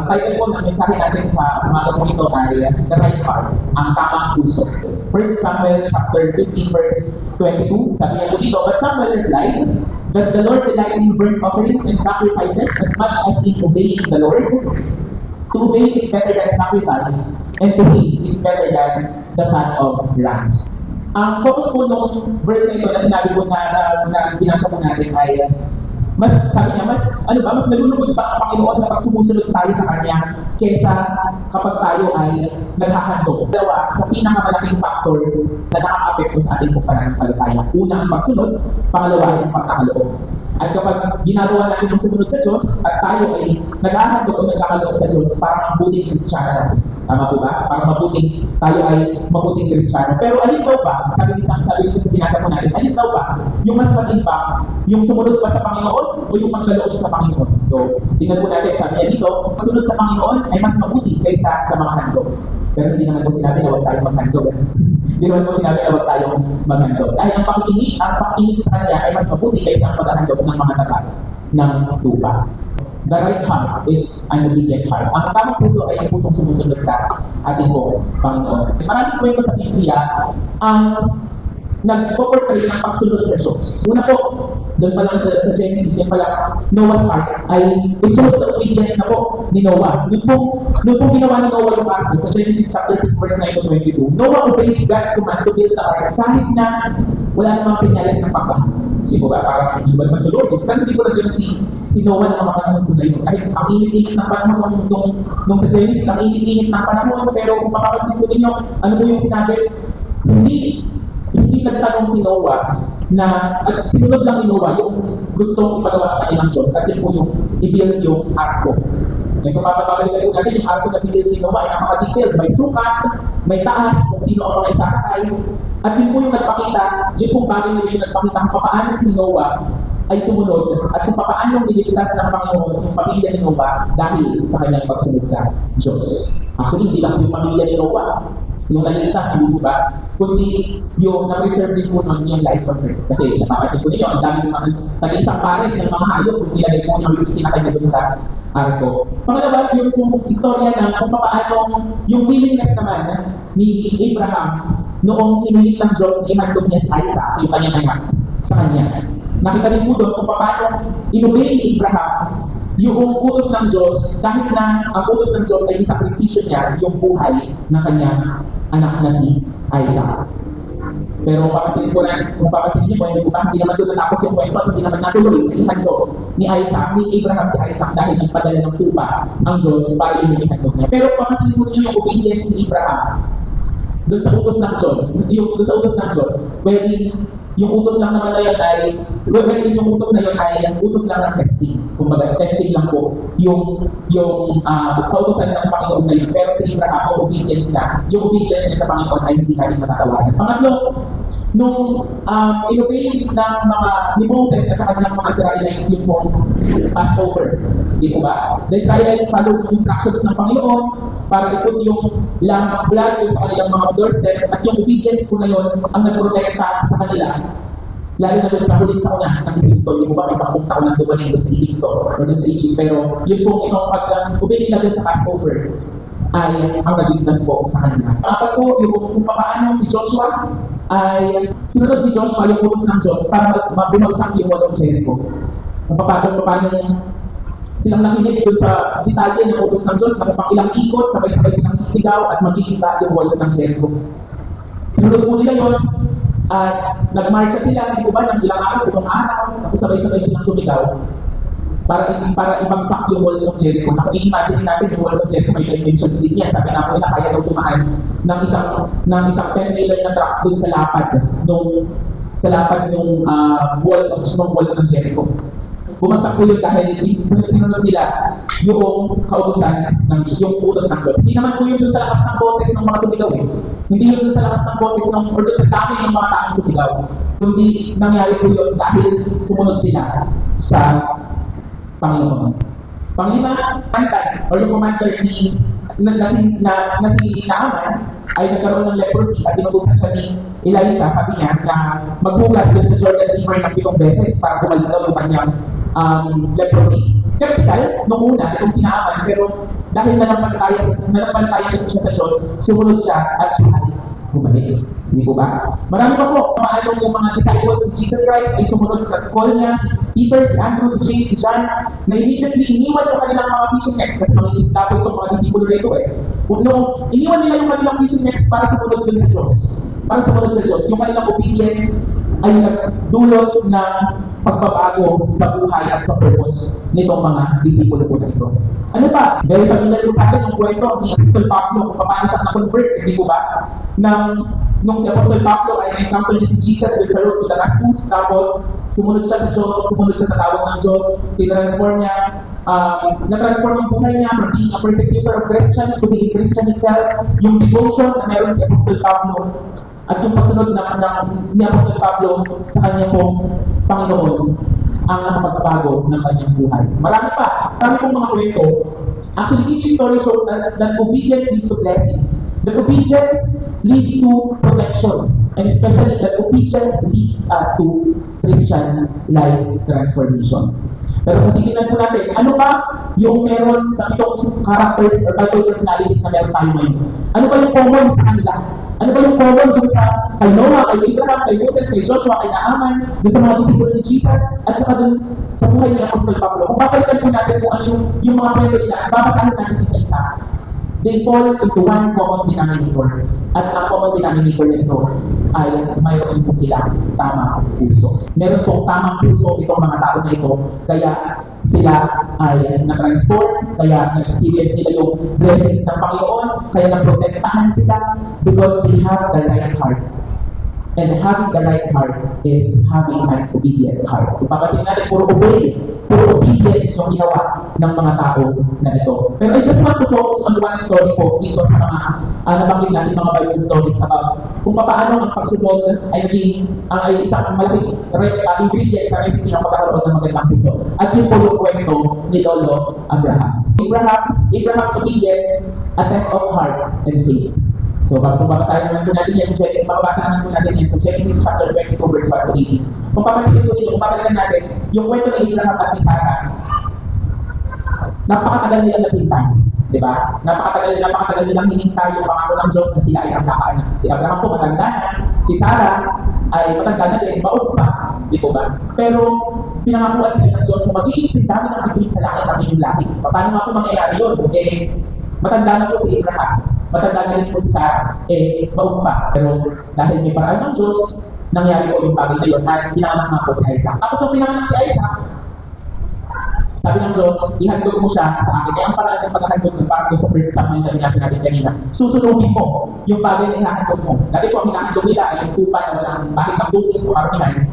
Title po ng mensahe natin sa umaga po ito ay The Right Heart, ang tamang puso. 1 Samuel chapter 15 verse 22, sabi niya po dito, But Samuel replied, Does the Lord delight in burnt offerings and sacrifices as much as in obeying the Lord? To obey is better than sacrifice, and to heed is better than the fat of rams. Ang focus po nung verse na ito na sinabi po na binasa po natin ay mas, sabi niya, mas nalulugod pa ang Panginoon kapag sumusunod tayo sa Kanya kesa kapag tayo ay naghahandog. Dalawa, sa pinakamalaking factor na nakaka-apekto sa ating pananampalataya. Una, ang pagsunod, pangalawa, ang pagkakaloob. At kapag ginagawa natin ang sumunod sa Diyos at tayo ay naghahandog o nagkakaloob sa Diyos, parang mabuting Kristiyano natin. Tama po ba? Parang tayo ay mabuting Kristiyano. Pero alin daw ba, sabi dito sa binasa po natin, alin daw ba yung mas matimbang, yung sumunod pa sa Panginoon o yung magkaloob sa Panginoon? So, tingnan po natin, sabi niya dito, sumunod sa Panginoon ay mas mabuti kaysa sa mga handog. Pero hindi naman po sinabi na huwag tayong maghandog. Hindi naman po sinabi na huwag tayong maghandog. Dahil ang pakikinig sa Kanya ay mas mabuti kaysa ang paghahandog ng mga taga ng lupa. The right heart is an obedient heart. Ang tamang puso ay ang pusong sumusunod sa ating po, Panginoon. Maraming kwento sa Biblia ang nagpo-portray ng pagsunod sa Diyos. Una po, doon pa lang sa Genesis, yung pala Noah's Ark ay it shows the obedience na po ni Noah. Noon po ginawa ni Noah yung ark sa Genesis chapter 6 verse 9 to 22. Noah obeyed God's command to build the ark kahit na wala namang senyales ng pagbaha. Hindi po ba? Parang hindi ba naman the Lord? Pero hindi ko lang yun si Noah na mga panahon po na yun. Kahit ang init-init ng panahon nung sa Genesis, ang init-init ng panahon, pero kung mapapansin po ninyo, ano po yung sinabi? Hindi nagtanong si Noah na, at sinunod lang ni Noah yung gustong ipagawa sa kanilang Diyos at yun po yung i-build yung arko. Kung papabalikan po natin, yung arko na binil ni Noah ay napaka-detailed. May sukat, may taas, kung sino ang mga isasakay. At yun po yung nagpakita, yun pong bagay na yung nagpakita kung paano si Noah ay sumunod at kung paano niligtas ng Panginoon yung pamilya ni Noah dahil sa kanyang pagsunod sa Diyos. Actually, hindi lang yung pamilya ni Noah yung naligtas, hindi po ba? Kundi yung na-preserve din po nun yung life on earth. Kasi napapansin po ninyo, ang dami ng mga tag-isang pares ng mga hayop kung nilagay po niya yung isinakay niya doon sa arko. Pangalawa, yung istorya na kung paano yung willingness naman ni Abraham noong hinilit ng Diyos na ihandog niya sa Isaac, yung kanyang anak, sa kanya. Nakita rin po doon kung paano inobey ni Abraham yung utos ng Diyos, kahit na ang utos ng Diyos ay isakripisyo niya yung buhay ng kanyang anak na si Isaac. Pero kung papansinin niyo po, hindi naman doon natapos yung kwento at hindi naman natuloy na ihandog ni Abraham si Isaac dahil nagpadala ng tupa ang Diyos para yun yung ihandog niya. Pero papansinin niyo yung obedience ni Abraham doon sa utos ng Diyos, wherein yung utos lang naman na yun ay, yung utos na yun ay utos lang ng testing. Kumbaga, testing lang po yung sa utosan ng Panginoon na yun. Pero sa Abraham, yung obedience niya sa Panginoon ay hindi natin matatawanan. Pangatlo, nung inobey ni Moses at saka ng mga Israelites yung pong Passover. Di po ba? The Israelites followed yung instructions ng Panginoon para iput yung lamb's blood sa kanilang mga doorsteps at yung obedience po na yun ang nagprotekta sa kanila. Lalo na doon sa huling sauna ng Egypto. Di po ba? May 10 saunang dumating doon sa Egypto o doon sa Egypt. Pero yun pong itong pag-obey nila doon sa Passover ay ang nagligtas po sa kanila. Apat po, yung kung paano si Joshua ay sinunod ni Joshua yung utos ng Diyos para bumagsak yung wall of Jericho. Kung paano silang nakinig doon sa detalye ng utos ng Diyos, pang ilang ikot, sabay-sabay silang sisigaw at magkikita yung walls ng Jericho. Sinunod po nila yun at nagmarcha sila, hindi po ba, ng ilang araw, itong araw, tapos sabay-sabay silang sumigaw para ibagsak yung walls of Jericho. I-imagine natin yung walls of Jericho, may dimensions din yan. Sabi na po nila, kaya daw tumaan ng isang 10-wheeler na truck dun sa lapad sa lapad ng walls ng Jericho. Bumagsak po yun dahil sinunod nila yung kautusan yung utos ng Diyos. Hindi naman po yun dun sa lakas ng boses ng mga sumigaw eh. Hindi yun dun sa lakas ng boses or dun sa dami ng mga taong sumigaw. Kundi nangyari po yun dahil sumunod sila sa Panginoon. Panglima, Pantan, or yung commander ni si Naaman ay nagkaroon ng leprosy at tinutusan siya ni Elisha. Sabi niya na maghugas dun sa Jordan River ng 7 beses para bumalik daw yung kanyang leprosy. Skeptical nung una itong si Naaman, pero dahil nanampalataya siya sa Diyos, sumunod siya at siya ay bumalik. Hindi po ba? Marami pa po, paano yung mga disciples ni Jesus Christ ay sumunod sa call niya, si Peter, si Andrew, si James, si John, na immediately iniwan yung kanilang mga fishing nets kasi mga isda po itong mga disipulo rito eh. No, iniwan nila yung kanilang fishing nets para sumunod dun sa Diyos. Para sumunod sa Diyos. Yung kanilang obedience ay nagdulot ng pagbabago sa buhay at sa purpose nitong mga disipulo po na ito. Ano pa? Very familiar po sa atin yung kwento ni Apostol Pablo kung paano siya na-convert, hindi po ba? Nung si Apostol Pablo ay na-encounter niya si Jesus with sa road to Damascus, tapos sumunod siya sa Diyos, sumunod siya sa tawag ng Diyos, na-transform yung buhay niya from being a persecutor of Christians to being a Christian itself, yung devotion na meron si Apostol Pablo, at yung pagsunod ni Apostol Pablo sa kanya pong Panginoon ang nakapagbago ng kanyang buhay. Marami pong mga kwento. Actually, each story shows us that obedience leads to blessings. That obedience leads to protection. And especially that obedience leads us to Christian life transformation. Pero kung titignan po natin, ano ba yung meron sa itong characters or Bible personalities na meron tayo ngayon? Ano ba yung common sa kanila? Ano ba yung common dun sa kay Noah, kay Abraham, kay Moses, kay Joshua, kay Naaman, dun sa mga disipulo ni Jesus, at saka dun sa buhay ni Apostol Pablo? Kung papalitan po natin kung ano yung mga kwento nila, babasahin natin isa-isa. They fall into one common denominator. At ang common denominator na ito ay mayroon po sila tamang puso. Meron pong tamang puso itong mga tao na ito, kaya sila ay na-transform, kaya na-experience nila yung blessings ng Panginoon, kaya na-protektahan sila because they have the right heart. And having the right heart is having an obedient heart. Kung papasin natin, puro obedience yung ginawa ng mga tao na ito. Pero I just want to focus on one story po dito sa mga nabanggit natin mga Bible stories about kung paano ang pagsubok ay isang malaking ingredient sa recipe ng pagkakaroon ng magandang puso. At yun po yung kwento ni Lolo Abraham. Abraham's obedience, a test of heart and faith. So, kung babasahin naman po natin yan sa Genesis, mababasa naman po natin yan sa Genesis chapter 22 verse 1 to 18. Kung papasikin po dito, kung papalitan natin, yung kwento ni Abraham at ni Sarah, napakatagal nilang naghintay. Di ba? Napakatagal nilang hinintay yung pangako ng Diyos na sila ay ang kakaanak. Si Abraham po matanda na, si Sarah ay matanda na din, maog pa. Di po ba? Pero, pinangakuan sila ng Diyos na magiging sindami ng bituin sa langit ang inyong lahi. Paano nga po mangyayari yun? Matanda na po si Abraham. Matanda na rin po si Sarah, maog pa. Pero dahil may paraan ng Diyos, nangyari po yung bagay na yun at pinanganak na po si Isaac. Tapos nung pinanganak si Isaac, sabi ng Diyos, ihandog mo siya sa akin. Ang paraan ng paghahandog ng parang sa first example na binasa natin kanina, susunugin mo yung bagay na ihahandog mo. Dati po ang hinahandog nila ay yung tupa na walang bakit ng bukis o karamihan.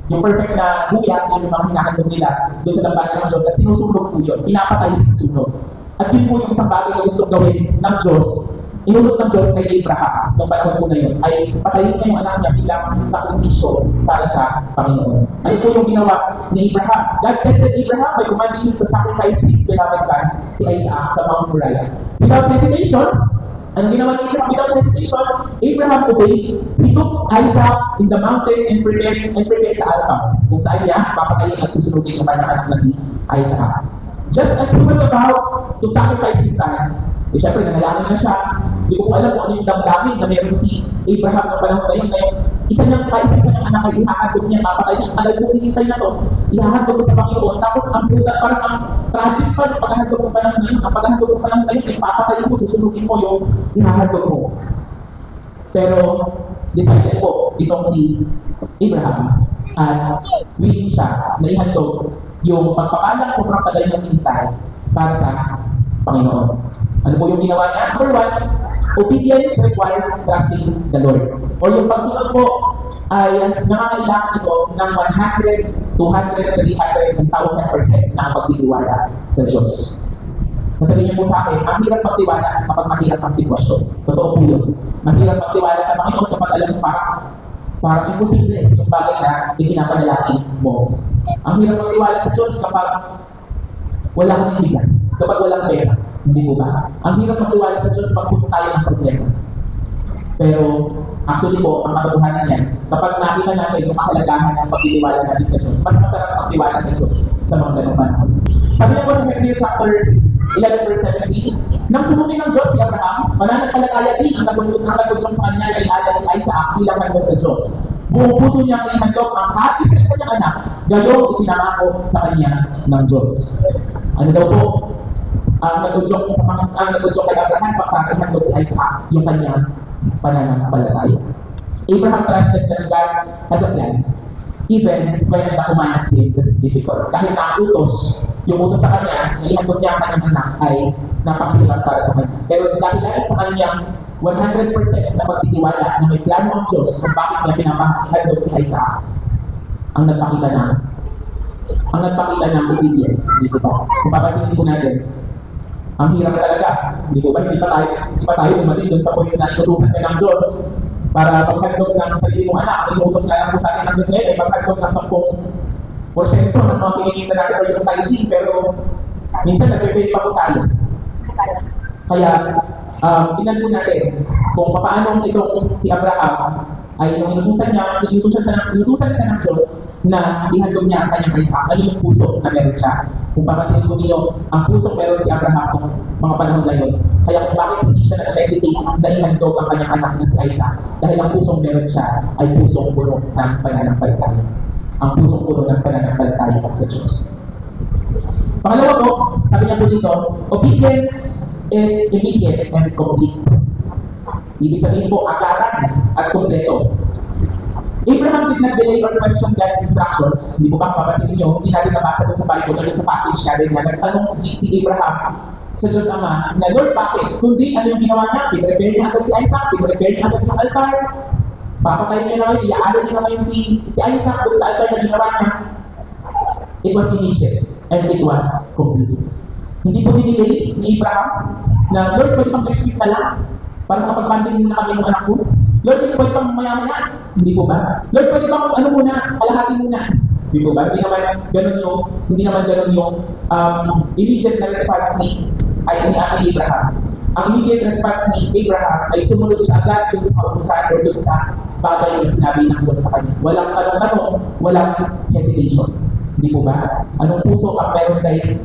Yung perfect na buya, yun yung mga hinahandog nila doon sa lambanan ng Diyos at sinusunog po yun. Pinapatay sa sunog. At yun po yung isang bagay na gusto gawin ng Diyos. Inutos ng Diyos kay Abraham, nung panahon po na yun, ay patayin niya yung anak niya bilang sakripisyo para sa Panginoon. Ano po yung ginawa ni Abraham? God tested Abraham by commanding him to sacrifice his beloved son, si Isaac, sa Mount Moriah. Without hesitation, anong ginawa ni Abraham? Without hesitation, Abraham obeyed. He took Isaac in the mountain and prepared the altar. Kung saan niya, papatayin at susunugin yung kanyang anak na si Isaac. Just as he was about to sacrifice his son, siyempre nanalangin na siya. Hindi ko alam kung ano yung damdamin na meron si Abraham ng panahon na yun. Isa niyang anak ay ihahandog niya, papatay niya. Tagal kong hinintay na to, ihahandog ko sa Panginoon. Tapos ang brutal, parang ang tragic pa ng paghahandog ng panahon na yun. Ang paghahandog ng panahon na yun, ay papatayin mo, susunugin mo yung ihahandog mo. Pero, decided po itong si Abraham at willing siya na ihandog yung pagpapalang sobrang tagal niyang hinintay para sa Panginoon. Ano po yung ginawa niya? Number 1, obedience requires trusting the Lord. Or yung pagsunod po ay nangangailangan ito ng 100, 200, 300, 1,000% na pagtitiwala sa Diyos. Sasabihin niyo po sa akin, ang hirap magtiwala kapag mahirap ang sitwasyon. Totoo po yun. Mahirap magtiwala sa Panginoon kapag alam mo parang imposible yung bagay na ikinapanalangin mo. Ang hirap magtiwala sa Diyos kapag wala kang bigas, kapag walang pera. Hindi po ba? Ang hirap magtiwala sa Diyos pag puno tayo ng problema. Pero actually po, ang katotohanan yan, kapag nakita natin yung kahalagahan ng pagtitiwala natin sa Diyos, mas masarap magtiwala sa Diyos sa mga ganong panahon. Sabi niya po sa Hebrews chapter 11 verse 17, nang sumukin ng Diyos si Abraham, mananampalataya din ang nagundog Diyos sa kanya ay alas si Isaac bilang handog sa Diyos. Buong puso niyang inihandog ang kahit isa sa kanyang anak, gayong ipinangako sa kanya ng Diyos. Ano daw po? Ang nag-udyok kay Abraham pagkakahandog si Isaac yung kanyang pananampalataya. Abraham trusted that God has a plan, even when the command seemed difficult. Kahit na ang yung utos sa kanya, na ihandog niya ang kanyang anak ay napakahirap para sa kanya. Pero dahil sa kanyang 100% na pagtitiwala na may plano ang Diyos kung bakit niya pinapahandog si Isaac, ang nagpakita ng obedience, di ba? Kung papansinin po natin, ang hirap talaga, di ba? Hindi pa tayo dumating doon sa point na inutusan ka ng Diyos para paghandog ng sarili mong anak. Inuutos nga lang po sa atin ng Diyos ngayon ay paghandog ng 10% ng mga kinikita natin o yung tithing, pero minsan nag-fail pa po tayo. Kaya, tingnan po natin kung paano itong si Abraham ay nung inutusan siya ng Diyos na ihandog niya ang kanyang Isaac, ano yung puso na meron siya. Kung papansinin ko ninyo, ang puso meron si Abraham ng mga panahon na yun. Kaya kung bakit hindi siya nag-hesitate na ihandog ang kanyang anak na si Isaac, dahil ang pusong meron siya ay pusong puno ng pananampalataya. Ang pusong puno ng pananampalataya sa Diyos. Pangalawa po, sabi niya po dito, obedience is immediate and complete. Ibig sabihin po, agaran at kompleto. Abraham did not delay or question God's instructions. Hindi po ba papasinin nyo, hindi natin nabasa doon sa Bible, doon sa passage natin na nagtanong si Abraham sa Diyos Ama na, Lord, bakit? Kundi ano yung ginawa niya? I-prepare niya agad si Isaac, i-prepare niya agad yung altar. Papatayin niya na ngayon, iaalin niya na ngayon si Isaac doon sa altar na ginawa niya. It was immediate and it was complete. Hindi po dinilay ni Abraham na, Lord, pwede pang next week na lang. Parang kapag panding muna kami ng anak ko. Lord, hindi pwede pang maya-maya. Hindi po ba? Lord, pwede pang kalahati muna. Hindi po ba? Hindi naman ganun yung immediate na response ni Abraham. Ang immediate response ni Abraham ay sumunod siya agad dun sa kautusan o dun sa bagay na sinabi ng Diyos sa kanya. Walang tanong-tanong, walang hesitation. Hindi po ba? Anong puso ang meron kay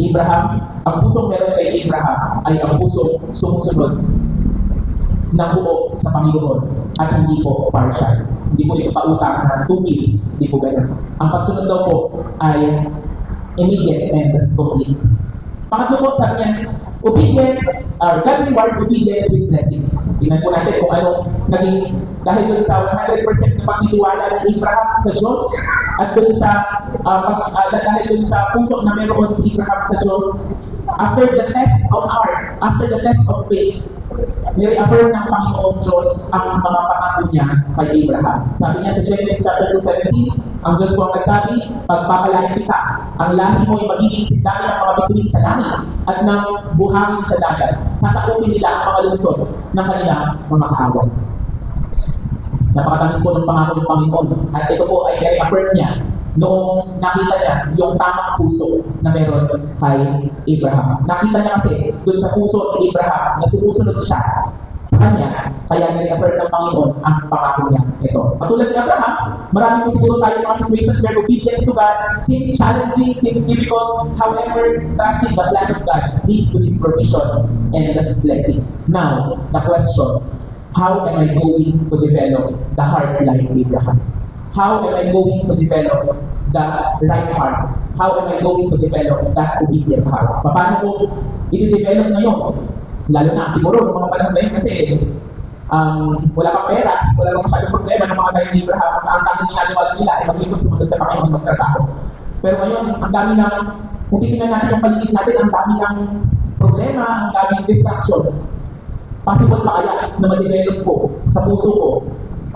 Abraham? Ang pusong meron kay Abraham ay ang pusong sumusunod ng buo sa Panginoon at hindi po partial. Hindi po ito pautang ng 2 weeks. Hindi po ganun. Ang pagsunod daw po ay immediate and complete. Pangatlo po, sabi niya, obedience, God rewards obedience with blessings. Tingnan po natin kung ano naging, dahil dun sa 100% na pagtitiwala ni Abraham sa Diyos, at dun sa, dahil dun sa puso na meron si Abraham sa Diyos, after the test of faith, nire-affirm ng Panginoon Diyos ang mga pangako niya kay Abraham. Sabi niya sa Genesis chapter 2:17, ang Diyos po ang nagsabi, pagpapalain kita, ang lahi mo ay magiging sindahan ng mga bituin sa langit at ng buhangin sa dagat. Sasakutin nila ang mga lungsod ng kanilang mga kaaway. Napakatamis po ng pangako ng Panginoon. At ito po ay nire-affirm niya noong nakita niya yung tamang puso na meron kay Abraham. Nakita niya kasi doon sa puso ni Abraham na sumusunod siya sa kanya, kaya nire-affirm ng Panginoon ang pangako niya ito. Katulad ni Abraham, marami po siguro tayo mga situations where obedience to God seems challenging, seems difficult. However, trusting the plan of God leads to His provision and blessings. Now, the question, how am I going to develop the heart like Abraham? How am I going to develop the right heart? How am I going to develop that obedient heart? Paano ko i-develop na yun? Lalo na siguro ng mga panahon na yun kasi wala pang pera, wala pang masyadong problema ng mga tayo ni Abraham. Ang tanging ginagawa nila ay maglingkod sumunod sa Panginoon magtrabaho. Pero ngayon, ang dami ng, kung titingnan natin yung paligid natin, ang dami ng problema, ang daming distraction. Possible pa kaya na ma-develop ko sa puso ko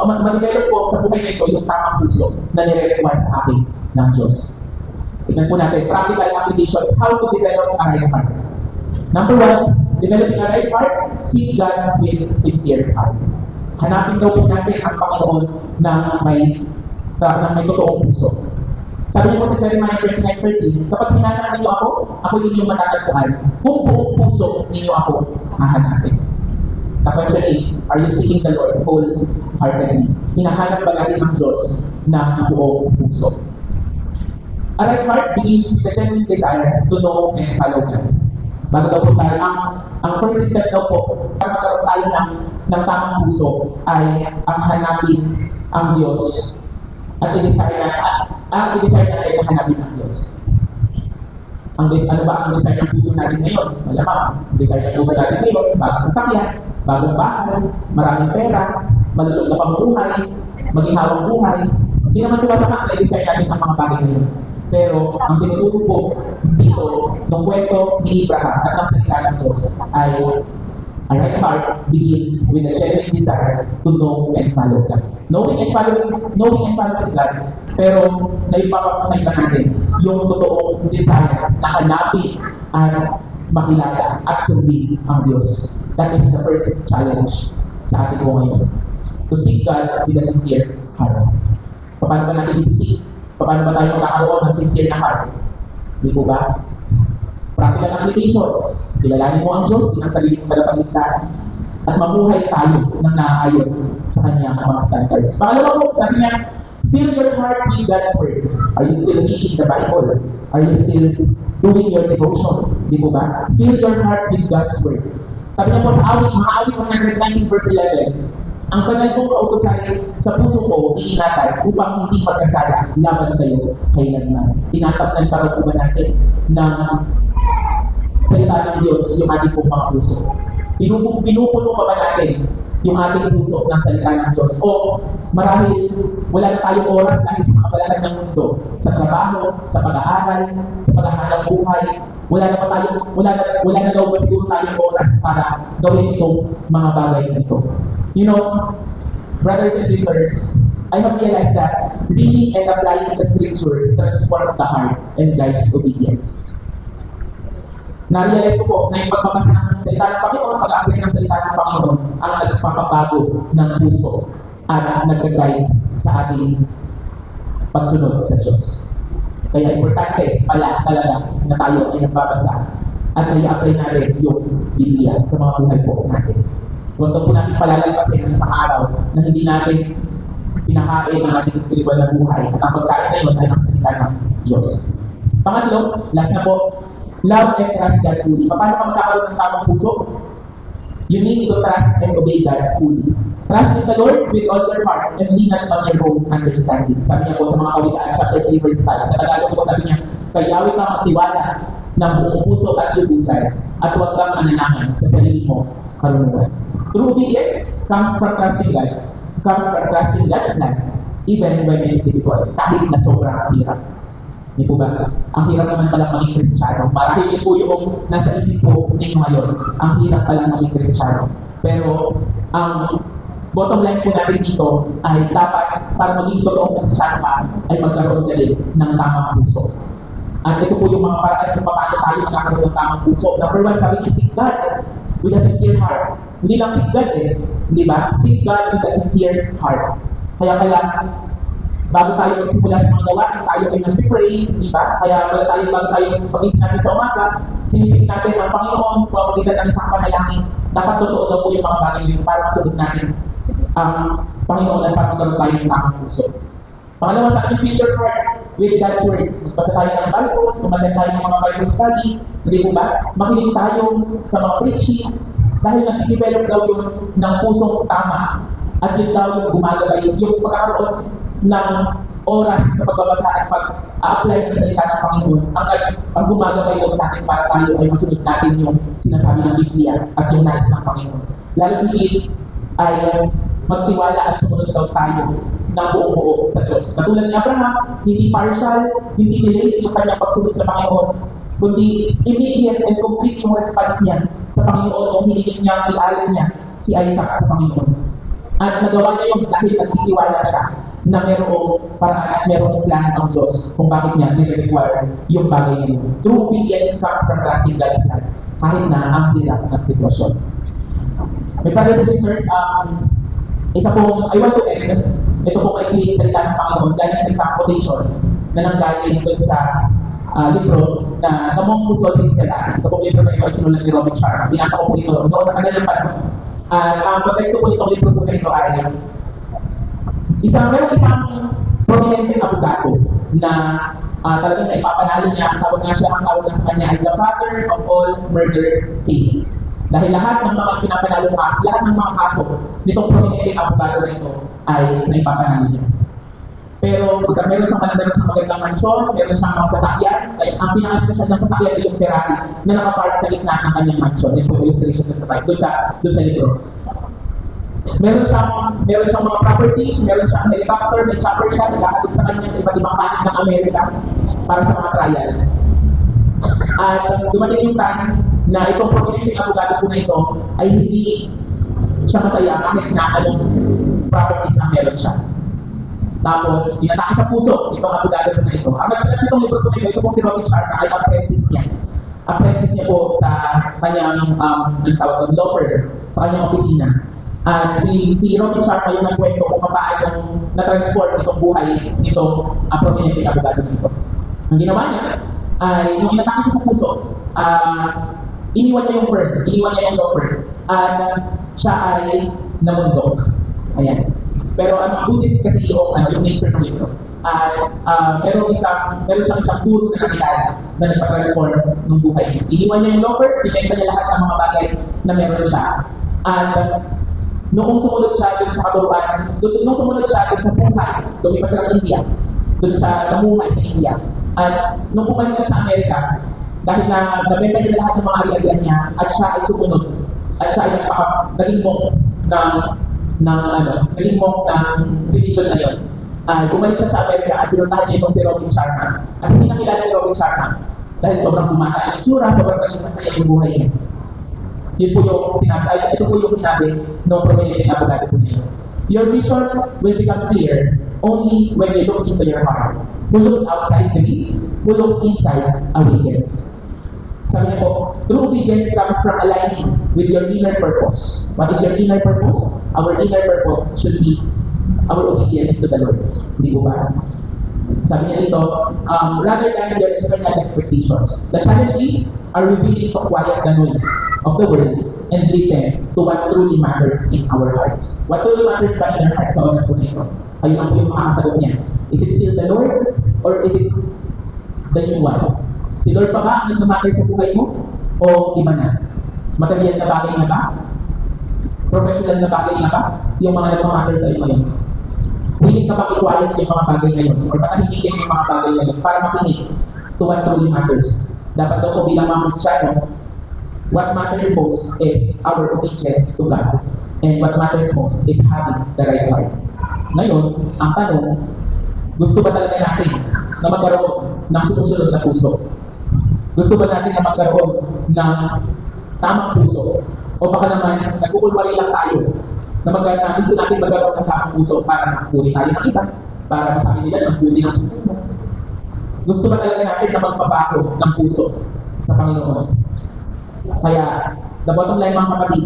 ma-develop ko sa buhay na ito yung tamang puso na nire-require sa akin ng Diyos. Tignan po natin, practical applications, how to develop a right heart. Number 1, developing a right heart, seek God with sincere heart. Hanapin daw po natin ang Panginoon ng may totoong puso. Sabi niyo po sa Jeremiah 29:13, kapag hinanap ninyo ako inyong matatagpuan. Kung buong puso ninyo ako hahanapin. The question is, are you seeking the Lord wholeheartedly? Hinahanap ba natin ang Diyos ng buong puso? A right heart begins with the genuine desire to know and follow God. Bago daw po tayo, ang first step daw po, para magkaroon tayo ng tamang puso, ay ang hanapin ang Diyos at i-desire natin na hanapin ang Diyos. Ano ba ang desire ng puso natin ngayon? Malamang, desire ng puso natin ngayon, bagong sasakyan, bagong bahay, maraming pera, malusog na pamumuhay, maginhawang buhay. Hindi naman tumasamak na i-desire natin ang mga bagay ngayon. Pero ang tinuturo po dito, ng kwento ni Abraham at ng salita ng Diyos ay a right heart begins with a genuine desire to know and follow God. Knowing and following God, pero naipapapatay pa natin yung totoong desire na hanapin at makilala at sundin ang Diyos. That is the first challenge sa ating po ngayon. To seek God with a sincere heart. Paano ba natin isisik? Paano ba tayo magkakaroon ng sincere na heart? Di po ba? Practical applications. Kilalanin mo ang Diyos, bilang sarili mong tagapagligtas, at mabuhay tayo ng naaayon sa kanyang mga standards. Pangalawa po, sabi niya, fill your heart with God's Word. Are you still reading the Bible? Are you still doing your devotion? Di po ba? Fill your heart with God's Word. Sabi niya po sa mga awit 119 verse 11, ang banal kong kautusan sa puso ko, iingatan upang hindi magkasala laban sa iyo kailanman. Tinatamnan para po ba natin ng salita ng Diyos yung ating pong mga puso? Pinupuno pa ba natin yung ating puso ng salita ng Diyos? O marahil wala na tayong oras dahil sa makabalalan ng mundo, sa trabaho, sa pag-aaral, sa paghahanap buhay, wala na daw ba siguro tayong oras para gawin itong mga bagay na ito. You know, brothers and sisters, I have realized that reading and applying the scripture transforms the heart and guides obedience. Na-realize ko po na yung pagbabasa ng salita ng Panginoon, pag-apply ng salita ng Panginoon, ang nagpapabago ng puso at nag-guide sa ating pagsunod sa Diyos. Kaya importante pala talaga na tayo ay nagbabasa at nai-apply natin yung Biblia sa mga buhay po natin. Huwag po natin palalagpasin ng isang araw na hindi natin pinakain ang ating spiritual na buhay at ang pagkain na yun ay ang salita ng Diyos. Pangatlo, last na po, love and trust God fully. Paano ka magkakaroon ng tamang puso? You need to trust and obey God fully. Trust in the Lord with all your heart and lean not on your own understanding. Sabi niya po sa mga Kawikaan, chapter 3, verse 5. Sa Tagalog po sabi niya, kayawi ka magtiwala ng buong puso at lubusan at huwag kang ananahan sa sarili mo karunungan. True obedience comes from trusting God, comes from trusting God's plan, even when it's difficult, kahit na sobrang hirap. Di po ba? Ang hirap naman pala maging Kristiyano. Marahil yun po yung nasa isip po ninyo ngayon. Ang hirap pala maging Kristiyano. Pero ang bottom line po natin dito ay dapat para maging totoong Kristiyano ka ay magkaroon ka din ng tamang puso. At ito po yung mga paraan kung paano tayo magkakaroon ng tamang puso. Number 1, sabi niya, seek God with a sincere heart. Hindi lang seek God di ba? Seek God with a sincere heart. Kaya bago tayo magsimula sa mga gawain, tayo ay nag-pray, di ba? Kaya bago tayo pag-isip natin sa umaga, sinisip natin ang Panginoon sa pamamagitan ng isang panalangin. Dapat totoo daw po yung mga bagay yun para masunod natin ang Panginoon at para magkaroon tayo ng tamang puso. Pangalawa sa ating future heart with God's Word. Magbasa tayo ng Bible, tumatin tayo ng mga Bible study, hindi po ba? Makinig tayo sa mga preaching, dahil nag-develop daw yun ng pusong tama. At yun daw yung gumagabay, yung pagkakaroon ng oras sa pagbabasa at pag-a-apply ng salita ng Panginoon ang gumagabay daw sa atin para tayo ay masunod natin yung sinasabi ng Biblia at yung nais ng Panginoon. Lalo higit ay magtiwala at sumunod daw tayo ng buong buo sa Diyos. Katulad ni Abraham, hindi partial, hindi delayed yung kanyang pagsunod sa Panginoon, kundi immediate and complete yung response niya sa Panginoon o hinigit niya, ialin niya si Isaac sa Panginoon. At nagawa niya yun dahil nagtitiwala siya na merong paraan at merong plano ng Diyos kung bakit niya nire-require yung bagay na yun. True obedience comes from trusting God's plan kahit na ang hirap ng sitwasyon. May brothers and sisters, isa pong, I want to end, ito pong ay salita ng Panginoon galing sa isang quotation na nanggaling dun sa libro na Namong Puso Distelari. Ito pong libro na ito ay sinulat ni Robin Sharma. Binasa ko po ito noon na kagalang panahon. Ang konteksto po nitong libro po na ito ay merong isang prominenteng abogado na talagang naipapanalo niya. Ang tawag nga sa kanya ay the father of all murder cases. Dahil lahat ng mga pinapanalong kaso, lahat ng mga kaso nitong prominenteng abogado na ito ay naipapanalo niya. Pero meron siyang magandang mansyon, meron siyang mga sasakyan. Ang pinaka-special ng sasakyan ay yung Ferrari na nakapark sa gitna ng kanyang mansyon. Ito yung illustration dun sa libro. Meron siyang mga properties, meron siyang helicopter, may chopper siya, nagkakatid sa kanya sa iba't ibang panig ng Amerika para sa mga trials. At dumating yung time na itong prominenteng abogado po na ito ay hindi siya masaya kahit na anong properties ang meron siya. Tapos, tinatake sa puso itong abogado po na ito. Ang nagsulat nitong libro po na ito po si Robin Sharma ay apprentice niya. Apprentice niya po sa kanyang law firm, sa kanyang opisina. At si Robin Sharma yung nagkwento kung paano na-transform itong buhay nitong prominenteng abogado nito. Ang ginawa niya ay, nung inatake siya sa puso, iniwan niya yung firm, iniwan niya yung law firm, at siya ay namundok. Ayan. Pero Buddhist kasi yung nature ng libro. Meron siyang isang guru na nakilala na nagpa-transform ng buhay niya. Iniwan niya yung law firm, pinenta niya lahat ng mga bagay na meron siya. At noong sumunod siya dun sa katuruan, noong sumunod siya dun sa buhay, lumipas siya ng India, dun siya namuhay sa India. At nung bumalik siya sa Amerika, dahil na nabenta niya lahat ng mga ari-arian niya, at siya ay sumunod, at siya ay naging monk ng religion na yun. Bumalik siya sa Amerika at pinuntahan niya itong si Robin Sharma. At hindi nakilala ni Robin Sharma dahil sobrang bumata ang itsura, sobrang naging masaya yung buhay niya. Ito po yung sinabi ng prominenteng abogado po niya. Your vision will become clear only when you look into your heart. Who looks outside dreams, who looks inside awakens. Sabi niya po, true obedience comes from aligning with your inner purpose. What is your inner purpose? Our inner purpose should be our obedience to the Lord. Hindi po ba? Sabi niya dito, rather than your external expectations. The challenge is, are we willing to quiet the noise of the world and listen to what truly matters in our hearts? What truly matters ba in our hearts sa oras po na ito? Ayun ang po yung makakasagot niya. Is it still the Lord or is it the new one? Si Lord pa ba ang nagmamatter sa buhay mo? O iba na? Material na bagay na ba? Professional na bagay na ba? Yung mga nagmamatter sa iyo ngayon? Willing ka bang i-quiet yung mga bagay ngayon? Or patahimikin yung mga bagay ngayon para makinig to what truly matters? Dapat daw po bilang mga Kristiyano, what matters most is our obedience to God. And what matters most is having the right heart. Ngayon, ang tanong, gusto ba talaga natin na magkaroon ng sumusunod na puso? Gusto ba natin na magkaroon ng tamang puso? O baka naman, nagkukulwari lang tayo na gusto natin magkaroon ng tamang puso para makapuli tayo ng iba, para masabi nila ng buti ng puso mo. Gusto ba talaga natin na magpabago ng puso sa Panginoon? Kaya, the bottom line mga kapatid,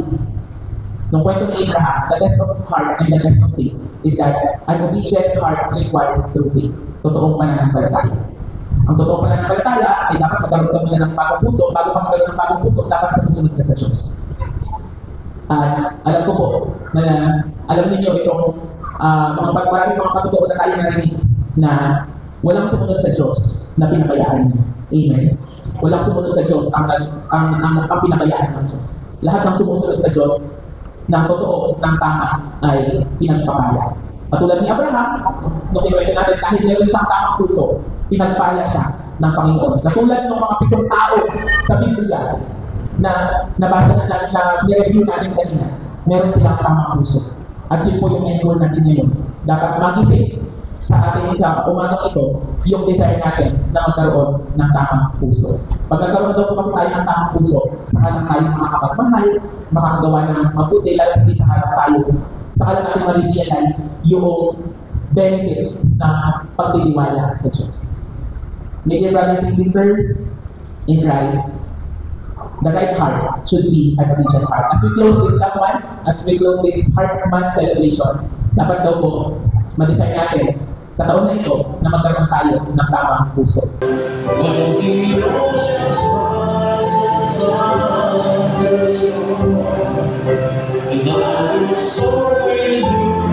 nung kwento ni Abraham, the test of heart and the test of faith is that an obedient heart requires true faith. Totoong pananampalataya. Ang totoong pananampalataya ay dapat magkaroon ka muna ng bagong puso. Bago ka magkaroon ng bagong puso, dapat sumusunod ka sa Diyos. At alam ko po na alam ninyo itong maraming mga katotoo na tayo narinig na walang sumunod sa Diyos na pinabayaan niya. Amen? Walang sumunod sa Diyos ang pinabayaan ng Diyos. Lahat ng sumusunod sa Diyos ng totoo, ng tama ay pinagpapala. Patulad ni Abraham, nung kinuwento natin, kahit meron siyang tamang puso, pinagpala siya ng Panginoon. Katulad ng mga 7 tao sa Biblia na nabasa na nireview natin kanina, meron silang tamang puso. At yun po yung end goal natin ngayon. Dapat magising sa ating sa umagang ito, yung desire natin na magkaroon ng tamang puso. Pag nagkaroon daw po kasi tayo ng tamang puso, saka lang tayo makakapagmahal, makakagawa ng mabuti, lalo hindi saka lang tayo saka lang natin ma-realize yung benefit na pagtitiwala sa Diyos. My dear brothers and sisters in Christ, the right heart should be an obedient heart. As we close this love month, as we close this Hearts Month celebration, dapat daw po, ma-design natin sa taon na ito na magkaroon tayo ng tamang puso. When the oceans rise on the shore, and I will soar with you